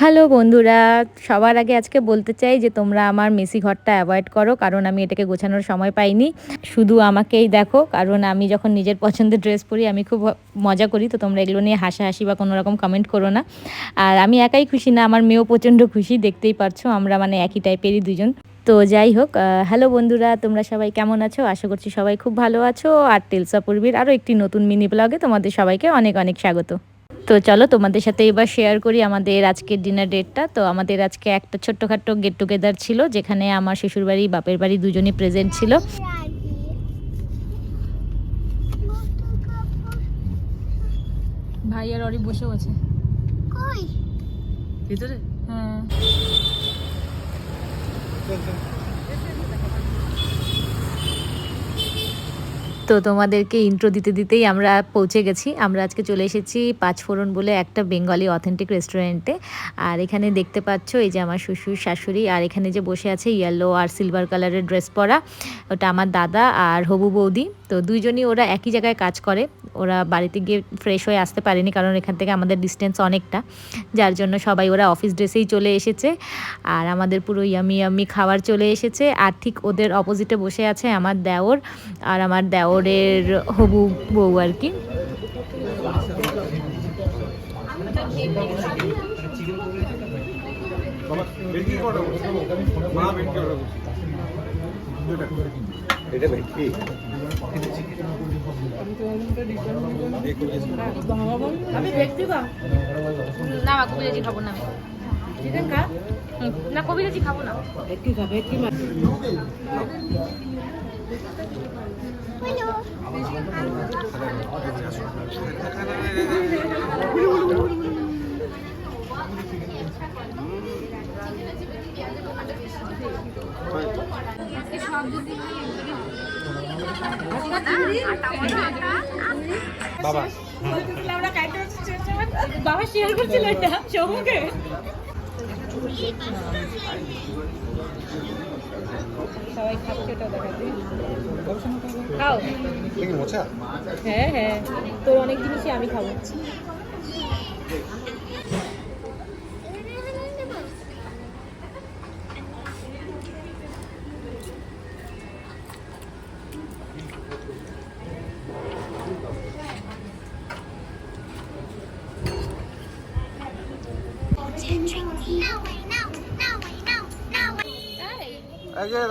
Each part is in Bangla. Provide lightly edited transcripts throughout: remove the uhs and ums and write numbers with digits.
হ্যালো বন্ধুরা, সবার আগে আজকে বলতে চাই যে তোমরা আমার মেসি ঘরটা অ্যাভয়েড করো, কারণ আমি এটাকে গোছানোর সময় পাইনি। শুধু আমাকেই দেখো, কারণ আমি যখন নিজের পছন্দের ড্রেস পরি আমি খুব মজা করি। তো তোমরা এগুলো নিয়ে হাসাহাসি বা কোনো রকম কমেন্ট করো না। আর আমি একাই খুশি না, আমার মেয়েও প্রচণ্ড খুশি, দেখতেই পারছো আমরা মানে একই টাইপেরই দুজন। তো যাই হোক, হ্যালো বন্ধুরা, তোমরা সবাই কেমন আছো? আশা করছি সবাই খুব ভালো আছো। আর টেলসা পূর্বীর আরও একটি নতুন মিনি ব্লগে তোমাদের সবাইকে অনেক অনেক স্বাগত। তো চলো তোমাদের সাথে এবার শেয়ার করি আমাদের আজকের ডিনার ডেটটা। তো আমাদের আজকে একটা ছোট্টখাট্টো গেট টুগেদার ছিল, যেখানে আমার শ্বশুরবাড়ি বাপের বাড়ি দুজনই প্রেজেন্ট ছিল। ভাই আর অরি বসেও আছে ভিতরে। হ্যাঁ, তো তোমাদেরকে ইন্ট্রো দিতে দিতেই আমরা পৌঁছে গেছি। আমরা আজকে চলে এসেছি পাঁচফোড়ন বলে একটা বেঙ্গলি অথেন্টিক রেস্টুরেন্টে। আর এখানে দেখতে পাচ্ছ এই যে আমার শ্বশুর শাশুড়ি, আর এখানে যে বসে আছে ইয়েলো আর সিলভার কালারের ড্রেস পরা, ওটা আমার দাদা আর হবু বৌদি। তো দুইজনই ওরা একই জায়গায় কাজ করে। ওরা বাড়িতে গিয়ে ফ্রেশ হয়ে আসতে পারেনি, কারণ এখান থেকে আমাদের ডিস্টেন্স অনেকটা, যার জন্য সবাই ওরা অফিস ড্রেসেই চলে এসেছে। আর আমাদের পুরো ইয়ামি ইয়ামি খাবার চলে এসেছে। আর ঠিক ওদের অপোজিটে বসে আছে আমার দেওর আর আমার দেওরের হবু বউ আর কি। না কবিরাজি খাবো না, না কবিরাজি খাবো না। বাবা বাবা শেয়ার করছিল এটা সৌমকে। সবাই খাচ্ছে, ওটা দেখাতে খাও। হ্যাঁ হ্যাঁ, তোর অনেক জিনিসই আমি খাবো।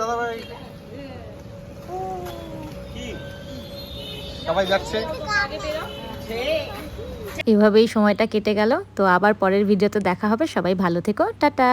দাদা ভাই সবাই যাচ্ছে। এভাবেই সময়টা কেটে গেল। তো আবার পরের ভিডিওতে দেখা হবে। সবাই ভালো থেকো, টাটা।